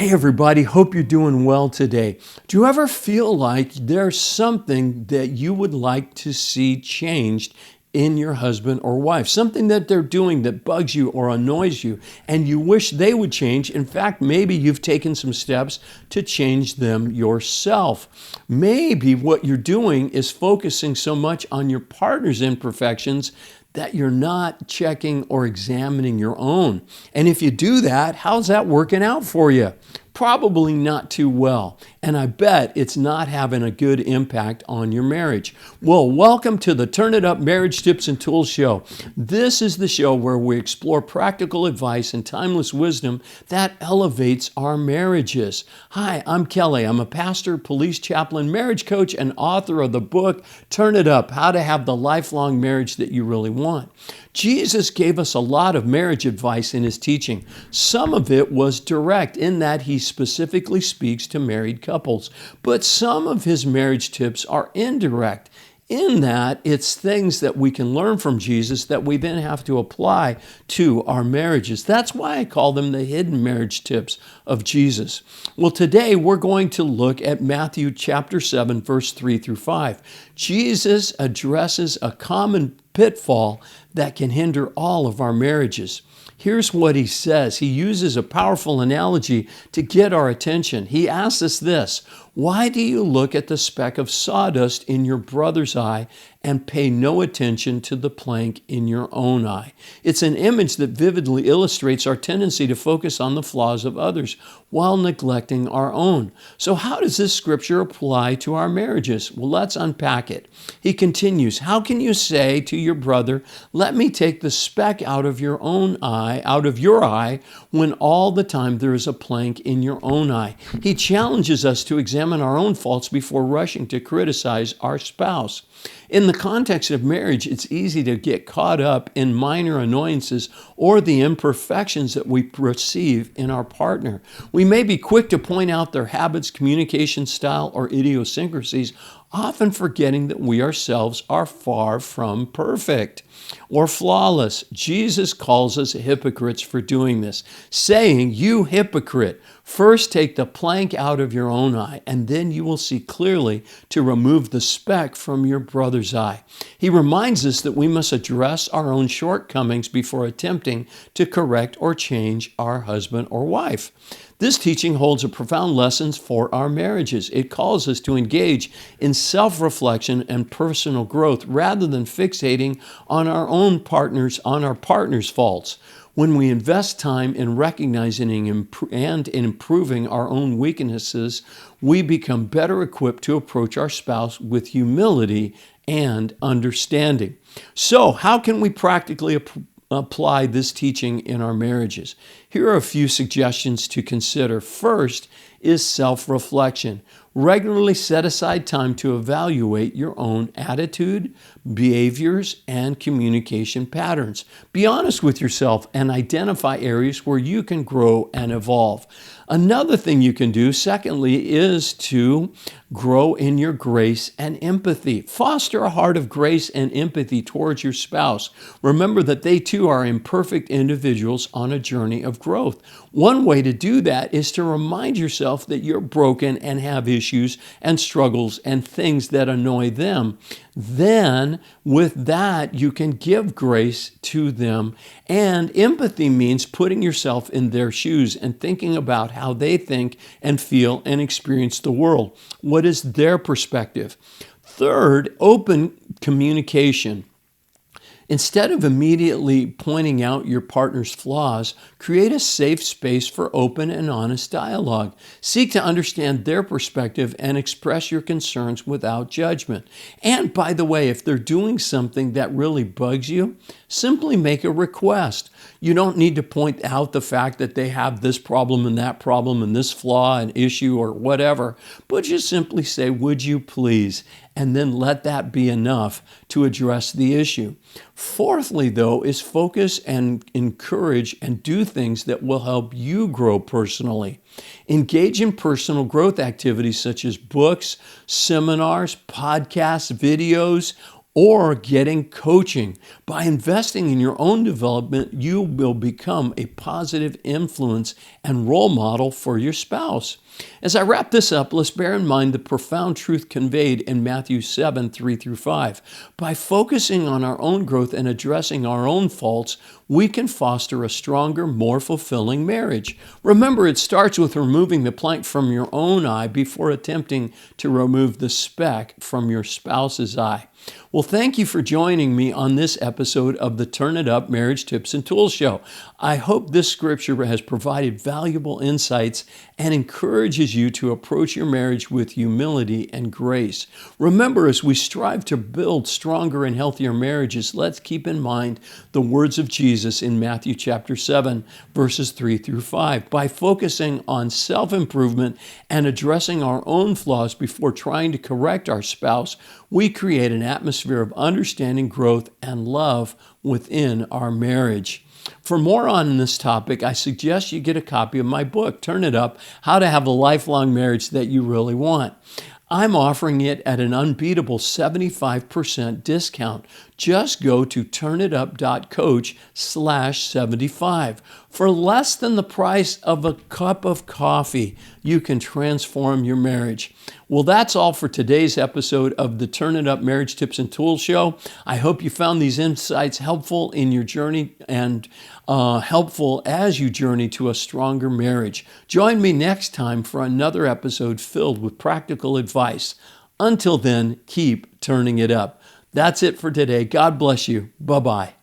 Hey everybody, hope you're doing well today. Do you ever feel like there's something that you would like to see changed in your husband or wife? Something that they're doing that bugs you or annoys you and you wish they would change. In fact, maybe you've taken some steps to change them yourself. Maybe what you're doing is focusing so much on your partner's imperfections that you're not checking or examining your own. And if you do that, how's that working out for you? Probably not too well. And I bet it's not having a good impact on your marriage. Well, welcome to the Turn It Up Marriage Tips and Tools Show. This is the show where we explore practical advice and timeless wisdom that elevates our marriages. Hi, I'm Kelly. I'm a pastor, police chaplain, marriage coach, and author of the book, Turn It Up, How to Have the Lifelong Marriage That You Really Want. Jesus gave us a lot of marriage advice in his teaching. Some of it was direct in that he specifically speaks to married couples, but some of his marriage tips are indirect in that it's things that we can learn from Jesus that we then have to apply to our marriages. That's why I call them the hidden marriage tips of Jesus. Well, today we're going to look at Matthew chapter 7, verse 3 through 5. Jesus addresses a common pitfall that can hinder all of our marriages. Here's what he says. He uses a powerful analogy to get our attention. He asks us this: why do you look at the speck of sawdust in your brother's eye and pay no attention to the plank in your own eye? It's an image that vividly illustrates our tendency to focus on the flaws of others while neglecting our own. So how does this scripture apply to our marriages? Well, let's unpack it. He continues, how can you say to your brother, let me take the speck out of your own eye, out of your eye, when all the time there is a plank in your own eye? He challenges us to examine our own faults before rushing to criticize our spouse. In the context of marriage, it's easy to get caught up in minor annoyances or the imperfections that we perceive in our partner. We may be quick to point out their habits, communication style, or idiosyncrasies, often forgetting that we ourselves are far from perfect or flawless. Jesus calls us hypocrites for doing this, saying, you hypocrite, first take the plank out of your own eye, and then you will see clearly to remove the speck from your brother's eye. He reminds us that we must address our own shortcomings before attempting to correct or change our husband or wife. This teaching holds a profound lesson for our marriages. It calls us to engage in self-reflection and personal growth rather than fixating on our partner's faults. When we invest time in recognizing and in improving our own weaknesses, we become better equipped to approach our spouse with humility and understanding. So, how can we practically apply this teaching in our marriages? Here are a few suggestions to consider. First is self-reflection. Regularly set aside time to evaluate your own attitude, behaviors, and communication patterns. Be honest with yourself and identify areas where you can grow and evolve. Another thing you can do, secondly, is to grow in your grace and empathy. Foster a heart of grace and empathy towards your spouse. Remember that they too are imperfect individuals on a journey of growth. One way to do that is to remind yourself that you're broken and have issues and struggles and things that annoy them. Then, with that, you can give grace to them. And empathy means putting yourself in their shoes and thinking about how they think and feel and experience the world. What is their perspective? Third, open communication. Instead of immediately pointing out your partner's flaws, create a safe space for open and honest dialogue. Seek to understand their perspective and express your concerns without judgment. And by the way, if they're doing something that really bugs you, simply make a request. You don't need to point out the fact that they have this problem and this flaw and issue or whatever, but just simply say, would you please? And then let that be enough to address the issue. Fourthly, though, is focus and encourage and do things that will help you grow personally. Engage in personal growth activities such as books, seminars, podcasts, videos, or getting coaching. By investing in your own development, you will become a positive influence and role model for your spouse. As I wrap this up, let's bear in mind the profound truth conveyed in Matthew 7, 3 through 5. By focusing on our own growth and addressing our own faults, we can foster a stronger, more fulfilling marriage. Remember, it starts with removing the plank from your own eye before attempting to remove the speck from your spouse's eye. Well, thank you for joining me on this episode of the Turn It Up Marriage Tips and Tools Show. I hope this scripture has provided valuable insights and encourages you to approach your marriage with humility and grace. Remember, as we strive to build stronger and healthier marriages, let's keep in mind the words of Jesus in Matthew chapter 7, verses 3 through 5. By focusing on self-improvement and addressing our own flaws before trying to correct our spouse, we create an atmosphere of understanding, growth, and love within our marriage. For more on this topic, I suggest you get a copy of my book, Turn It Up, How to Have a Lifelong Marriage That You Really Want. I'm offering it at an unbeatable 75% discount. Just go to turnitup.coach/75. For less than the price of a cup of coffee, you can transform your marriage. Well, that's all for today's episode of the Turn It Up Marriage Tips and Tools Show. I hope you found these insights helpful in your journey and helpful as you journey to a stronger marriage. Join me next time for another episode filled with practical advice. Until then, keep turning it up. That's it for today. God bless you. Bye-bye.